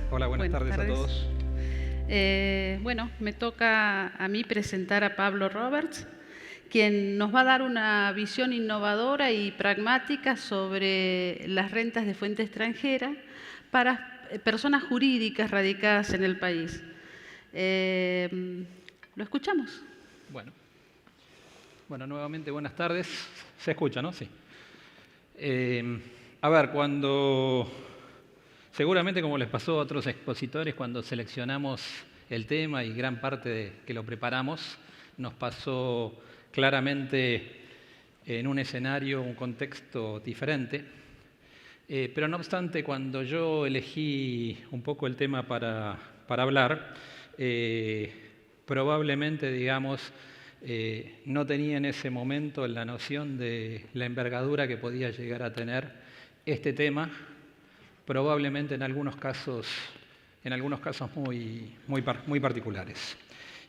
Hola, buenas tardes a todos. Bueno, me toca a mí presentar a Pablo Roberts, quien nos va a dar una visión innovadora y pragmática sobre las rentas de fuente extranjera para personas jurídicas radicadas en el país. ¿Lo escuchamos? Bueno, nuevamente buenas tardes. ¿Se escucha, no? Sí. A ver, seguramente como les pasó a otros expositores cuando seleccionamos el tema y gran parte de que lo preparamos, nos pasó claramente en un escenario, un contexto diferente. Pero no obstante, cuando yo elegí un poco el tema para hablar, probablemente, digamos, no tenía en ese momento la noción de la envergadura que podía llegar a tener este tema, probablemente en algunos casos muy particulares.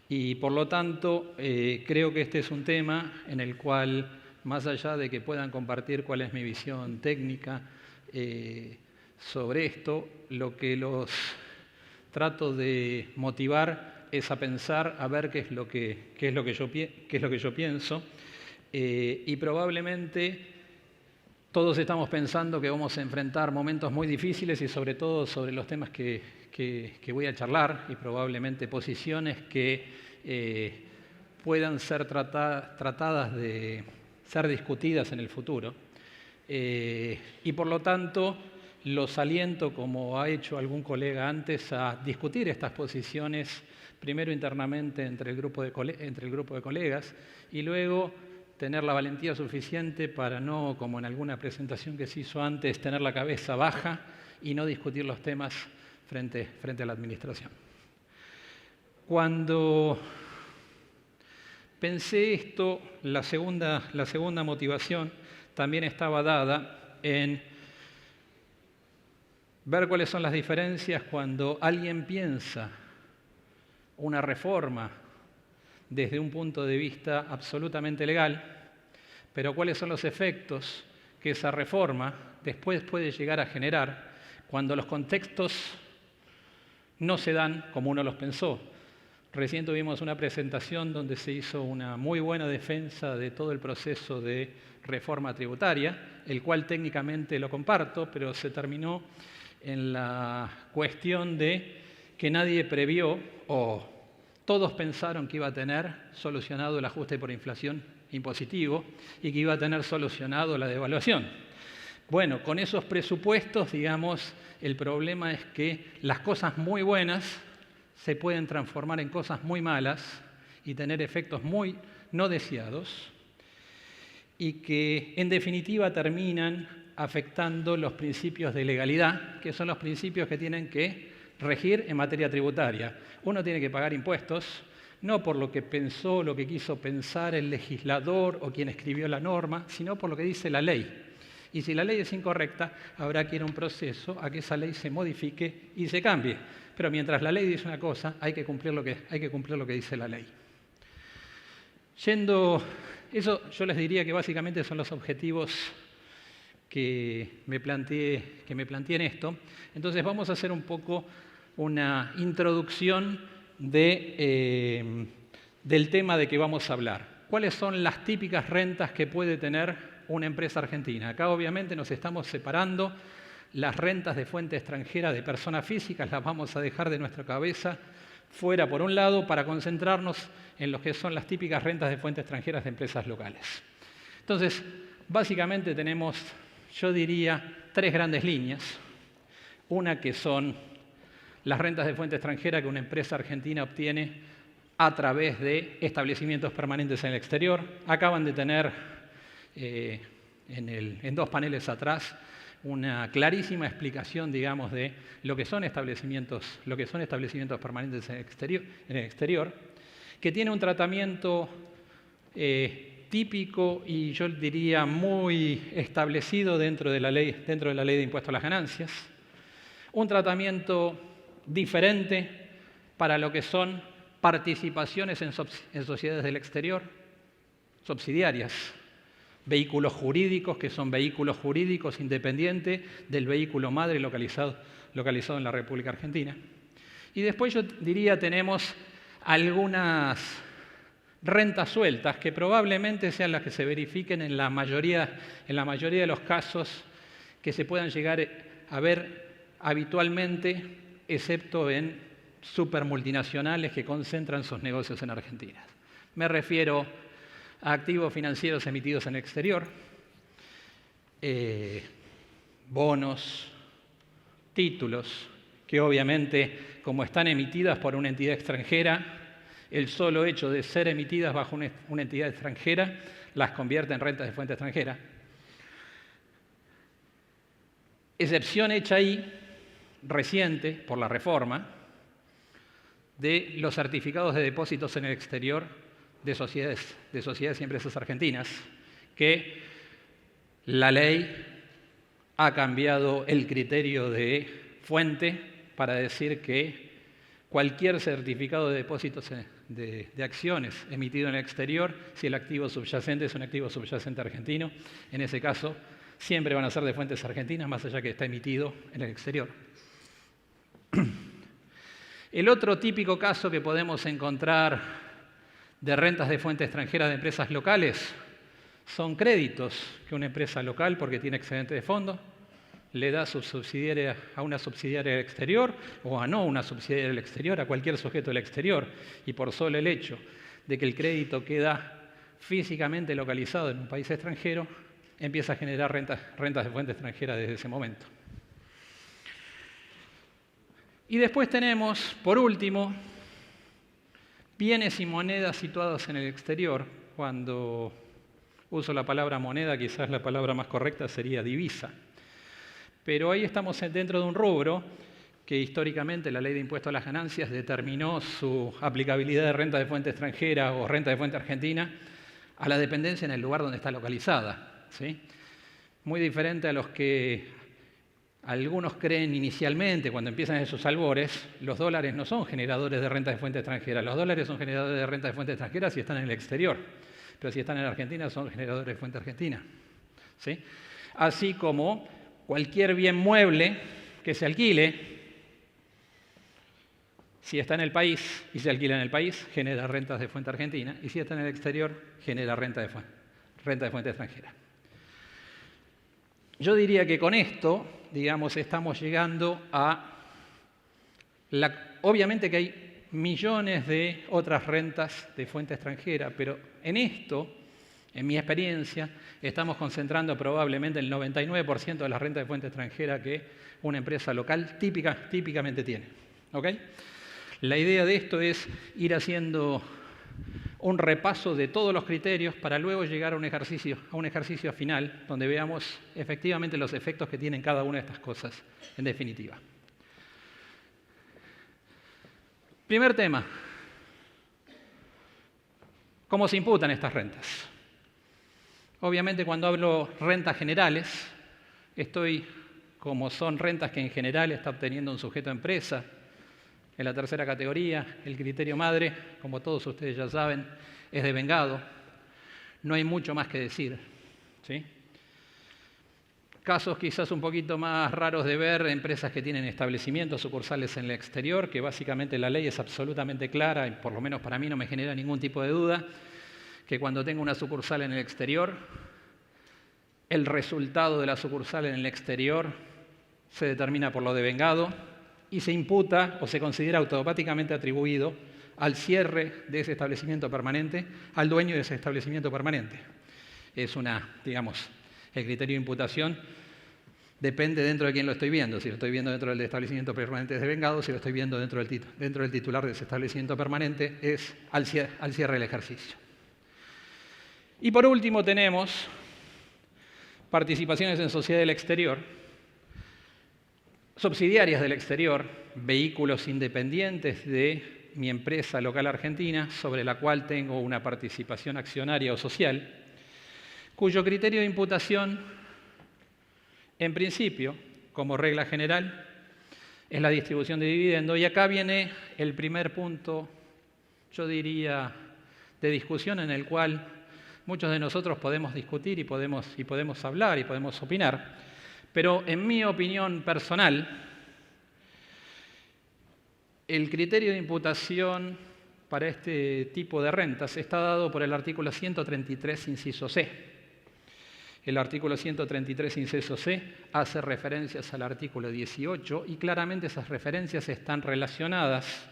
Y por lo tanto, creo que este es un tema en el cual, más allá de que puedan compartir cuál es mi visión técnica sobre esto, lo que los trato de motivar es a pensar, a ver qué es lo que yo pienso, y probablemente todos estamos pensando que vamos a enfrentar momentos muy difíciles y sobre todo sobre los temas que voy a charlar y probablemente posiciones que puedan ser tratadas de ser discutidas en el futuro. Y por lo tanto, los aliento, como ha hecho algún colega antes, a discutir estas posiciones primero internamente entre el grupo de colegas y luego tener la valentía suficiente para no, como en alguna presentación que se hizo antes, tener la cabeza baja y no discutir los temas frente a la administración. Cuando pensé esto, la segunda motivación también estaba dada en ver cuáles son las diferencias cuando alguien piensa una reforma desde un punto de vista absolutamente legal, pero cuáles son los efectos que esa reforma después puede llegar a generar cuando los contextos no se dan como uno los pensó. Recién tuvimos una presentación donde se hizo una muy buena defensa de todo el proceso de reforma tributaria, el cual técnicamente lo comparto, pero se terminó en la cuestión de que nadie previó o todos pensaron que iba a tener solucionado el ajuste por inflación impositivo y que iba a tener solucionado la devaluación. Bueno, con esos presupuestos, digamos, el problema es que las cosas muy buenas se pueden transformar en cosas muy malas y tener efectos muy no deseados y que, en definitiva, terminan afectando los principios de legalidad, que son los principios que tienen que regir en materia tributaria. Uno tiene que pagar impuestos, no por lo que pensó, lo que quiso pensar el legislador o quien escribió la norma, sino por lo que dice la ley. Y si la ley es incorrecta, habrá que ir a un proceso a que esa ley se modifique y se cambie. Pero mientras la ley dice una cosa, hay que cumplir lo que dice la ley. Eso yo les diría que básicamente son los objetivos que me planteé en esto. Entonces vamos a hacer un poco una introducción del tema de que vamos a hablar. ¿Cuáles son las típicas rentas que puede tener una empresa argentina? Acá obviamente nos estamos separando. Las rentas de fuente extranjera de personas físicas las vamos a dejar de nuestra cabeza fuera por un lado para concentrarnos en lo que son las típicas rentas de fuentes extranjeras de empresas locales. Entonces, básicamente tenemos, yo diría, tres grandes líneas. Una que son las rentas de fuente extranjera que una empresa argentina obtiene a través de establecimientos permanentes en el exterior. Acaban de tener en dos paneles atrás una clarísima explicación, digamos, de lo que son establecimientos permanentes en el exterior, que tiene un tratamiento típico y yo diría muy establecido dentro de la ley de impuesto a las ganancias, un tratamiento diferente para lo que son participaciones en sociedades del exterior, subsidiarias, vehículos jurídicos, que son vehículos jurídicos independientes del vehículo madre localizado en la República Argentina. Y después yo diría tenemos algunas rentas sueltas que probablemente sean las que se verifiquen en la mayoría de los casos que se puedan llegar a ver habitualmente, excepto en supermultinacionales que concentran sus negocios en Argentina. Me refiero a activos financieros emitidos en el exterior, bonos, títulos, que obviamente, como están emitidas por una entidad extranjera, el solo hecho de ser emitidas bajo una entidad extranjera las convierte en rentas de fuente extranjera. Excepción hecha ahí, reciente, por la reforma, de los certificados de depósitos en el exterior de sociedades y empresas argentinas, que la ley ha cambiado el criterio de fuente para decir que cualquier certificado de depósitos de acciones emitido en el exterior, si el activo subyacente es un activo subyacente argentino, en ese caso siempre van a ser de fuentes argentinas, más allá que está emitido en el exterior. El otro típico caso que podemos encontrar de rentas de fuente extranjera de empresas locales son créditos que una empresa local, porque tiene excedente de fondo, le da a una subsidiaria del exterior o a no una subsidiaria del exterior, a cualquier sujeto del exterior, y por solo el hecho de que el crédito queda físicamente localizado en un país extranjero, empieza a generar rentas de fuente extranjera desde ese momento. Y después tenemos, por último, bienes y monedas situados en el exterior. Cuando uso la palabra moneda, quizás la palabra más correcta sería divisa. Pero ahí estamos dentro de un rubro que históricamente la Ley de Impuesto a las Ganancias determinó su aplicabilidad de renta de fuente extranjera o renta de fuente argentina a la dependencia en el lugar donde está localizada, ¿sí? Muy diferente a los que algunos creen inicialmente cuando empiezan esos albores. Los dólares no son generadores de renta de fuente extranjera. Los dólares son generadores de renta de fuente extranjera si están en el exterior. Pero si están en Argentina son generadores de fuente argentina, ¿sí? Así como cualquier bien mueble que se alquile, si está en el país y se alquila en el país, genera rentas de fuente argentina, y si está en el exterior, genera renta de fuente extranjera. Yo diría que con esto, digamos, estamos llegando a obviamente que hay millones de otras rentas de fuente extranjera, pero en esto, en mi experiencia, estamos concentrando probablemente el 99% de las rentas de fuente extranjera que una empresa local típicamente tiene. ¿Ok? La idea de esto es ir haciendo un repaso de todos los criterios para luego llegar a un ejercicio final donde veamos efectivamente los efectos que tienen cada una de estas cosas, en definitiva. Primer tema. ¿Cómo se imputan estas rentas? Obviamente, cuando hablo rentas generales, como son rentas que en general está obteniendo un sujeto empresa, en la tercera categoría, el criterio madre, como todos ustedes ya saben, es devengado. No hay mucho más que decir, ¿sí? Casos quizás un poquito más raros de ver, empresas que tienen establecimientos, sucursales en el exterior, que básicamente la ley es absolutamente clara, y por lo menos para mí no me genera ningún tipo de duda, que cuando tengo una sucursal en el exterior, el resultado de la sucursal en el exterior se determina por lo devengado y se imputa o se considera automáticamente atribuido al cierre de ese establecimiento permanente, al dueño de ese establecimiento permanente. Es el criterio de imputación depende dentro de quién lo estoy viendo. Si lo estoy viendo dentro del establecimiento permanente es devengado, si lo estoy viendo dentro del titular de ese establecimiento permanente es al cierre del ejercicio. Y por último tenemos participaciones en sociedad del exterior, subsidiarias del exterior, vehículos independientes de mi empresa local argentina, sobre la cual tengo una participación accionaria o social, cuyo criterio de imputación, en principio, como regla general, es la distribución de dividendo. Y acá viene el primer punto, yo diría, de discusión en el cual muchos de nosotros podemos discutir y podemos hablar y podemos opinar, pero en mi opinión personal, el criterio de imputación para este tipo de rentas está dado por el artículo 133, inciso C. El artículo 133, inciso C, hace referencias al artículo 18 y claramente esas referencias están relacionadas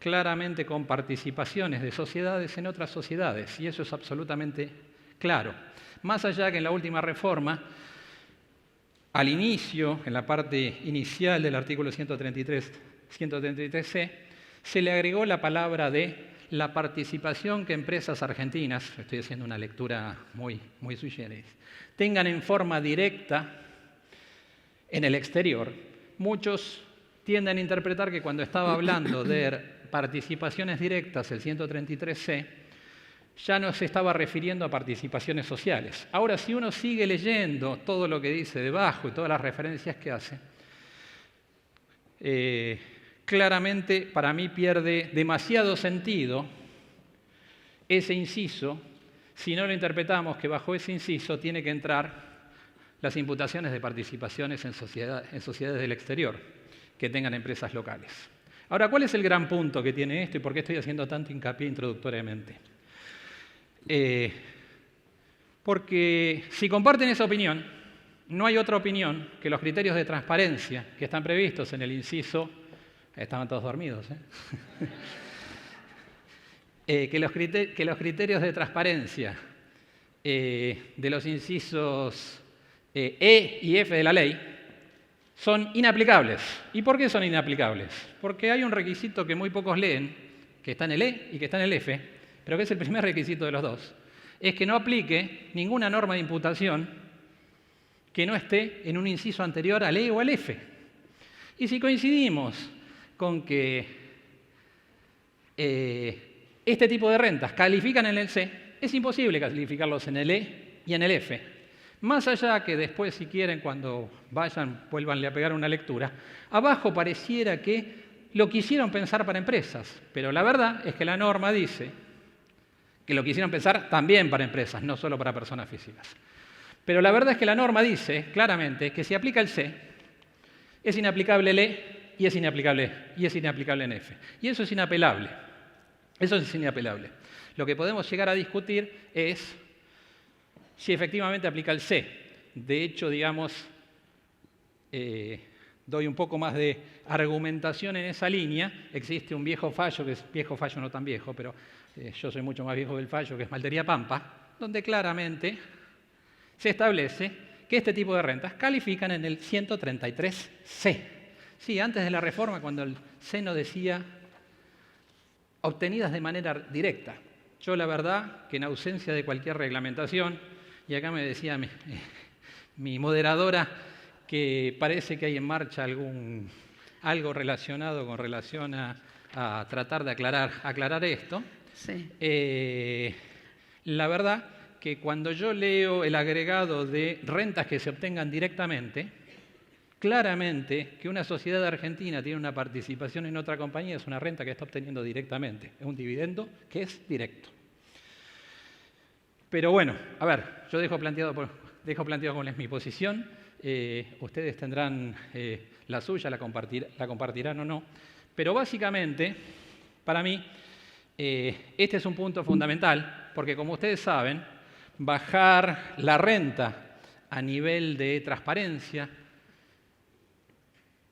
claramente con participaciones de sociedades en otras sociedades, y eso es absolutamente claro. Más allá que en la última reforma, al inicio, en la parte inicial del artículo 133C, se le agregó la palabra de la participación que empresas argentinas, estoy haciendo una lectura muy sui generis, tengan en forma directa en el exterior. Muchos tienden a interpretar que cuando estaba hablando de participaciones directas, el 133C, ya no se estaba refiriendo a participaciones sociales. Ahora, si uno sigue leyendo todo lo que dice debajo y todas las referencias que hace, claramente para mí pierde demasiado sentido ese inciso si no lo interpretamos que bajo ese inciso tiene que entrar las imputaciones de participaciones en sociedades del exterior que tengan empresas locales. Ahora, ¿cuál es el gran punto que tiene esto y por qué estoy haciendo tanto hincapié introductoriamente? Porque si comparten esa opinión, no hay otra opinión que los criterios de transparencia que están previstos en el inciso. Estaban todos dormidos, que los criterios de transparencia de los incisos E y F de la ley son inaplicables. ¿Y por qué son inaplicables? Porque hay un requisito que muy pocos leen, que está en el E y que está en el F, pero que es el primer requisito de los dos, es que no aplique ninguna norma de imputación que no esté en un inciso anterior al E o al F. Y si coincidimos con que este tipo de rentas califican en el C, es imposible calificarlos en el E y en el F. Más allá que después, si quieren, cuando vayan, vuélvanle a pegar una lectura, abajo pareciera que lo quisieron pensar para empresas, pero la verdad es que la norma dice que lo quisieron pensar también para empresas, no solo para personas físicas. Pero la verdad es que la norma dice claramente que si aplica el C, es inaplicable el E y es inaplicable en F. Y eso es inapelable. Eso es inapelable. Lo que podemos llegar a discutir es si efectivamente aplica el C. De hecho, digamos, doy un poco más de argumentación en esa línea. Existe un viejo fallo, que es viejo fallo no tan viejo, pero yo soy mucho más viejo del fallo, que es Maltería Pampa, donde claramente se establece que este tipo de rentas califican en el 133C. Sí, antes de la reforma, cuando el C no decía obtenidas de manera directa. Yo la verdad que en ausencia de cualquier reglamentación, y acá me decía mi moderadora que parece que hay en marcha algo relacionado con relación a tratar de aclarar esto. Sí. La verdad que cuando yo leo el agregado de rentas que se obtengan directamente, claramente que una sociedad argentina tiene una participación en otra compañía es una renta que está obteniendo directamente, es un dividendo que es directo. Pero bueno, a ver, yo dejo planteado cuál es mi posición, ustedes tendrán la suya, la compartirán o no, pero básicamente, para mí, este es un punto fundamental, porque como ustedes saben, bajar la renta a nivel de transparencia,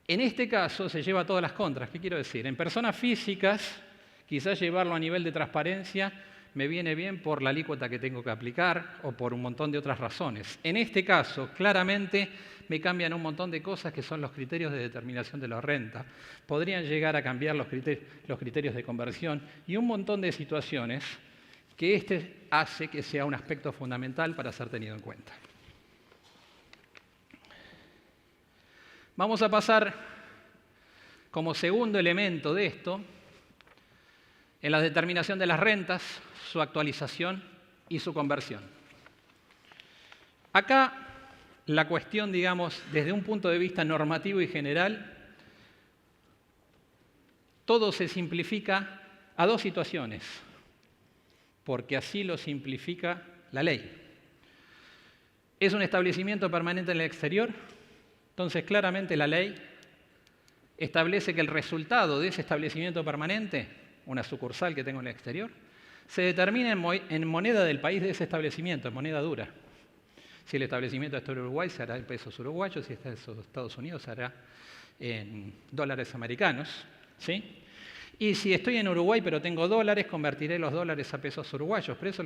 en este caso se lleva todas las contras. ¿Qué quiero decir? En personas físicas, quizás llevarlo a nivel de transparencia me viene bien por la alícuota que tengo que aplicar o por un montón de otras razones. En este caso, claramente me cambian un montón de cosas que son los criterios de determinación de la renta. Podrían llegar a cambiar los criterios de conversión y un montón de situaciones que este hace que sea un aspecto fundamental para ser tenido en cuenta. Vamos a pasar como segundo elemento de esto en la determinación de las rentas, su actualización y su conversión. Acá la cuestión, digamos, desde un punto de vista normativo y general, todo se simplifica a dos situaciones, porque así lo simplifica la ley. Es un establecimiento permanente en el exterior, entonces claramente la ley establece que el resultado de ese establecimiento permanente, una sucursal que tengo en el exterior, se determina en moneda del país de ese establecimiento, en moneda dura. Si el establecimiento está en Uruguay, se hará en pesos uruguayos, si está en Estados Unidos, se hará en dólares americanos, ¿sí? Y si estoy en Uruguay pero tengo dólares, convertiré los dólares a pesos uruguayos. Pero eso es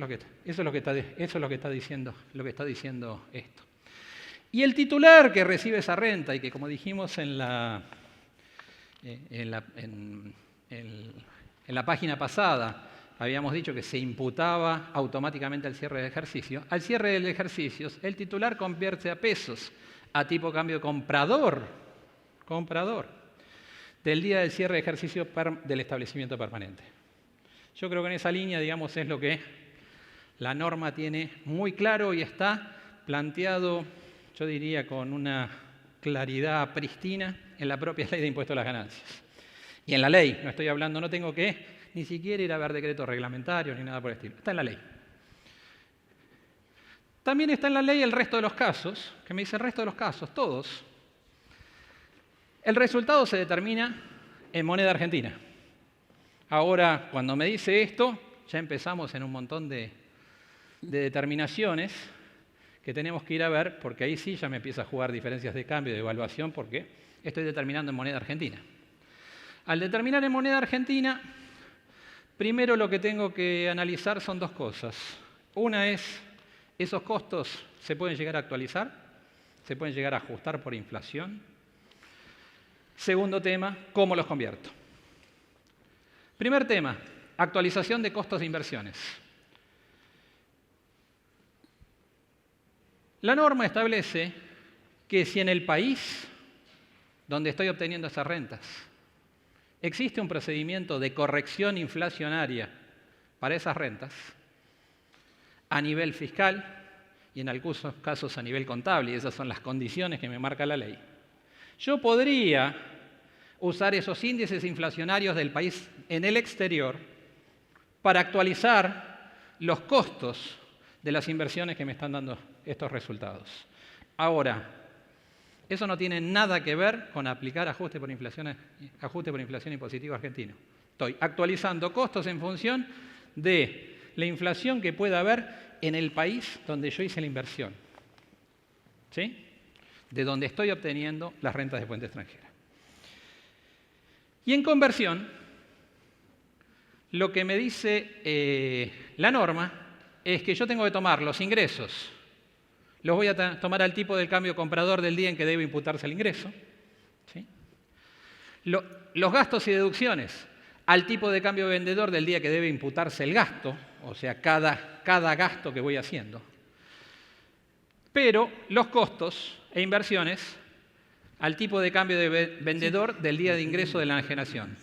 lo que está diciendo esto. Y el titular que recibe esa renta y que, como dijimos en la página pasada, habíamos dicho que se imputaba automáticamente al cierre del ejercicio. Al cierre del ejercicio, el titular convierte a pesos a tipo cambio comprador del día del cierre de ejercicio del establecimiento permanente. Yo creo que en esa línea, digamos, es lo que la norma tiene muy claro y está planteado, yo diría, con una claridad prístina en la propia ley de impuesto a las ganancias. Y en la ley, no estoy hablando, no tengo que ni siquiera ir a ver decretos reglamentarios ni nada por el estilo. Está en la ley. También está en la ley el resto de los casos, que me dice el resto de los casos, todos. El resultado se determina en moneda argentina. Ahora, cuando me dice esto, ya empezamos en un montón de determinaciones que tenemos que ir a ver, porque ahí sí ya me empieza a jugar diferencias de cambio y de evaluación, porque estoy determinando en moneda argentina. Al determinar en moneda argentina, primero lo que tengo que analizar son dos cosas. Una es, esos costos se pueden llegar a actualizar, se pueden llegar a ajustar por inflación. Segundo tema, ¿cómo los convierto? Primer tema, actualización de costos de inversiones. La norma establece que si en el país donde estoy obteniendo esas rentas existe un procedimiento de corrección inflacionaria para esas rentas, a nivel fiscal y en algunos casos a nivel contable, y esas son las condiciones que me marca la ley, yo podría usar esos índices inflacionarios del país en el exterior para actualizar los costos de las inversiones que me están dando estos resultados. Ahora, eso no tiene nada que ver con aplicar ajuste por inflación impositivo argentino. Estoy actualizando costos en función de la inflación que pueda haber en el país donde yo hice la inversión, ¿sí? De donde estoy obteniendo las rentas de fuente extranjera. Y en conversión, lo que me dice la norma es que yo tengo que tomar los ingresos, los voy a tomar al tipo del cambio comprador del día en que debe imputarse el ingreso, ¿sí? Los gastos y deducciones al tipo de cambio vendedor del día que debe imputarse el gasto, o sea, cada gasto que voy haciendo. Pero los costos e inversiones al tipo de cambio de vendedor del día de ingreso de la enajenación.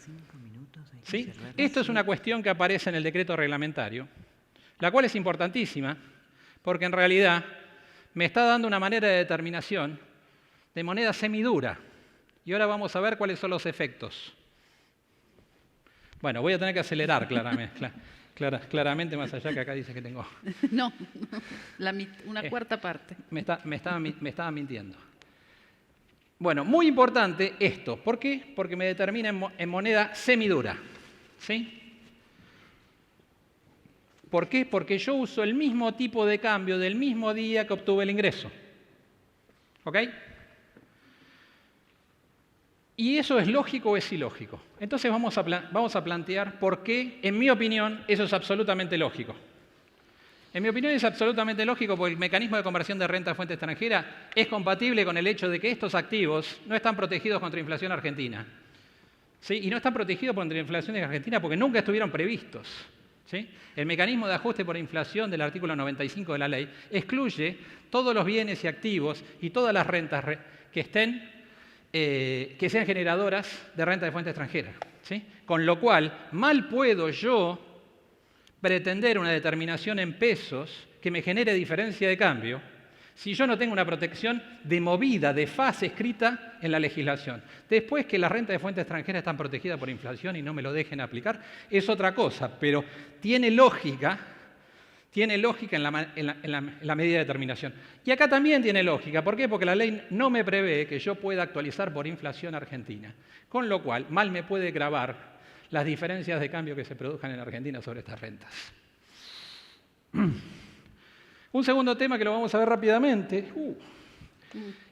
¿Sí? Esto es una cuestión que aparece en el decreto reglamentario, la cual es importantísima, porque en realidad me está dando una manera de determinación de moneda semidura. Y ahora vamos a ver cuáles son los efectos. Bueno, voy a tener que acelerar claramente, más allá que acá dice que tengo... No, una cuarta parte. Me estaba mintiendo. Bueno, muy importante esto. ¿Por qué? Porque me determina en moneda semidura. ¿Sí? ¿Por qué? Porque yo uso el mismo tipo de cambio del mismo día que obtuve el ingreso. ¿Ok? ¿Y eso es lógico o es ilógico? Entonces vamos a plantear por qué, en mi opinión, eso es absolutamente lógico. En mi opinión es absolutamente lógico porque el mecanismo de conversión de renta a fuente extranjera es compatible con el hecho de que estos activos no están protegidos contra inflación argentina. ¿Sí? Y no están protegidos contra inflación argentina porque nunca estuvieron previstos. ¿Sí? El mecanismo de ajuste por inflación del artículo 95 de la ley excluye todos los bienes y activos y todas las rentas que sean generadoras de renta de fuente extranjera. ¿Sí? Con lo cual, mal puedo yo pretender una determinación en pesos que me genere diferencia de cambio si yo no tengo una protección de movida, de fase escrita en la legislación. Después que las rentas de fuente extranjera están protegidas por inflación y no me lo dejen aplicar, es otra cosa, pero tiene lógica tiene lógica en la medida de determinación. Y acá también tiene lógica. ¿Por qué? Porque la ley no me prevé que yo pueda actualizar por inflación argentina. Con lo cual, mal me puede gravar las diferencias de cambio que se produzcan en Argentina sobre estas rentas. Un segundo tema que lo vamos a ver rápidamente.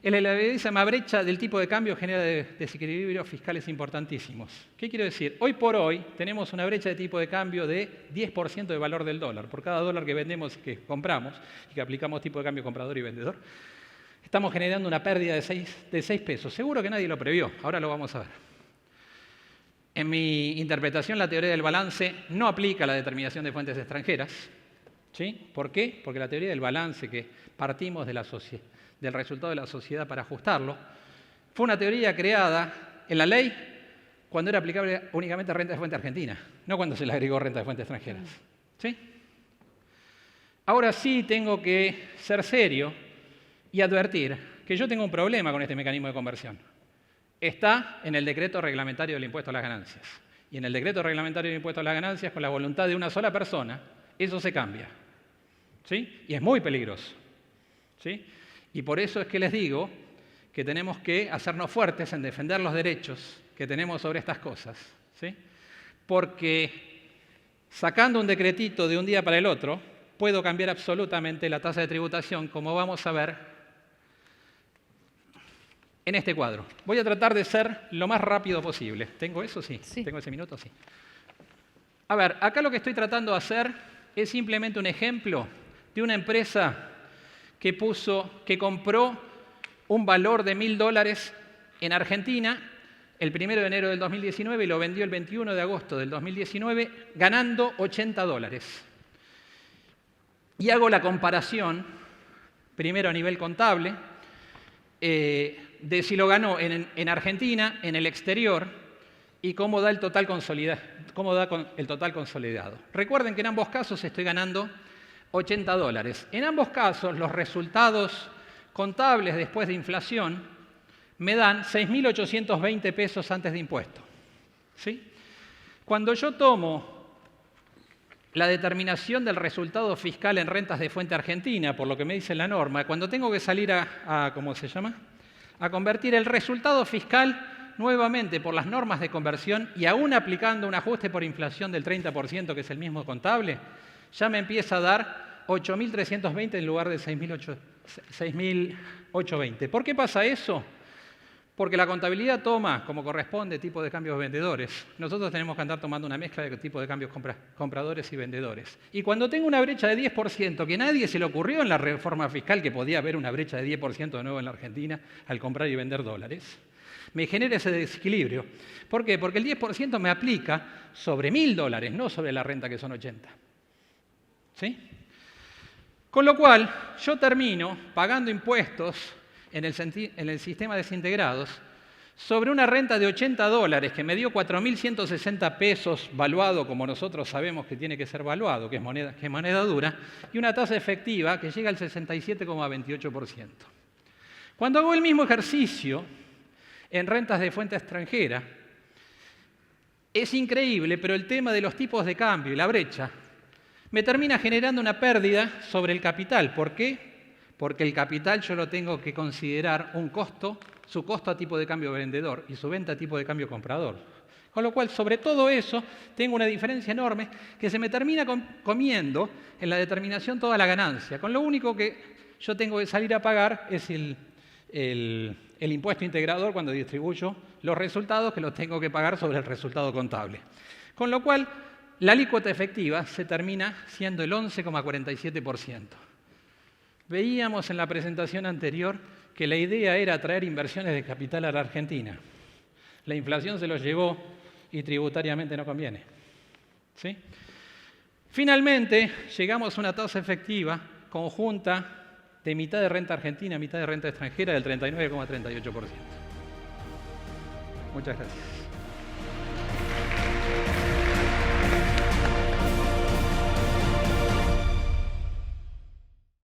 El elevadísima brecha del tipo de cambio genera desequilibrios fiscales importantísimos. ¿Qué quiero decir? Hoy por hoy tenemos una brecha de tipo de cambio de 10% de valor del dólar. Por cada dólar que vendemos y que compramos y que aplicamos tipo de cambio comprador y vendedor, estamos generando una pérdida de 6 pesos. Seguro que nadie lo previó. Ahora lo vamos a ver. En mi interpretación, la teoría del balance no aplica a la determinación de fuentes extranjeras. ¿Sí? ¿Por qué? Porque la teoría del balance que partimos del resultado de la sociedad para ajustarlo, fue una teoría creada en la ley cuando era aplicable únicamente a renta de fuente argentina, no cuando se le agregó renta de fuentes extranjeras. ¿Sí? Ahora sí tengo que ser serio y advertir que yo tengo un problema con este mecanismo de conversión. Está en el decreto reglamentario del impuesto a las ganancias. Y en el decreto reglamentario del impuesto a las ganancias, con la voluntad de una sola persona, eso se cambia. ¿Sí? Y es muy peligroso. ¿Sí? Y por eso es que les digo que tenemos que hacernos fuertes en defender los derechos que tenemos sobre estas cosas. ¿Sí? Porque sacando un decretito de un día para el otro, puedo cambiar absolutamente la tasa de tributación, como vamos a ver en este cuadro. Voy a tratar de ser lo más rápido posible. ¿Tengo eso? Sí. ¿Tengo ese minuto? Sí. A ver, acá lo que estoy tratando de hacer es simplemente un ejemplo de una empresa que compró un valor de $1.000 en Argentina el 1 de enero del 2019 y lo vendió el 21 de agosto del 2019 ganando $80. Y hago la comparación, primero a nivel contable, de si lo ganó en Argentina, en el exterior, y cómo da el total consolidado. Recuerden que en ambos casos estoy ganando $80. En ambos casos, los resultados contables después de inflación me dan 6.820 pesos antes de impuesto. ¿Sí? Cuando yo tomo la determinación del resultado fiscal en rentas de fuente argentina, por lo que me dice la norma, cuando tengo que salir ¿cómo se llama? A convertir el resultado fiscal nuevamente por las normas de conversión y aún aplicando un ajuste por inflación del 30%, que es el mismo contable, ya me empieza a dar 8.320 en lugar de 6.820. ¿Por qué pasa eso? Porque la contabilidad toma, como corresponde, tipo de cambios vendedores. Nosotros tenemos que andar tomando una mezcla de tipo de cambios compradores y vendedores. Y cuando tengo una brecha de 10%, que nadie se le ocurrió en la reforma fiscal que podía haber una brecha de 10% de nuevo en la Argentina al comprar y vender dólares, me genera ese desequilibrio. ¿Por qué? Porque el 10% me aplica sobre $1.000, no sobre la renta que son 80. ¿Sí? Con lo cual, yo termino pagando impuestos en el sistema desintegrados sobre una renta de $80 que me dio 4.160 pesos valuado como nosotros sabemos que tiene que ser valuado, que es moneda dura, y una tasa efectiva que llega al 67,28%. Cuando hago el mismo ejercicio en rentas de fuente extranjera, es increíble, pero el tema de los tipos de cambio y la brecha me termina generando una pérdida sobre el capital. ¿Por qué? Porque el capital yo lo tengo que considerar un costo, su costo a tipo de cambio vendedor y su venta a tipo de cambio comprador. Con lo cual, sobre todo eso, tengo una diferencia enorme que se me termina comiendo en la determinación toda la ganancia. Con lo único que yo tengo que salir a pagar es el impuesto integrador cuando distribuyo los resultados, que los tengo que pagar sobre el resultado contable. Con lo cual, la alícuota efectiva se termina siendo el 11,47%. Veíamos en la presentación anterior que la idea era atraer inversiones de capital a la Argentina. La inflación se los llevó y tributariamente no conviene. ¿Sí? Finalmente, llegamos a una tasa efectiva conjunta de mitad de renta argentina, mitad de renta extranjera del 39,38%. Muchas gracias.